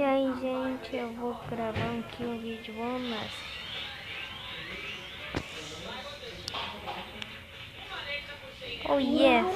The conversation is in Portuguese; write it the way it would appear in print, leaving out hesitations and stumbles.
E aí, gente, eu vou gravar aqui um vídeo bom, mas oh yes.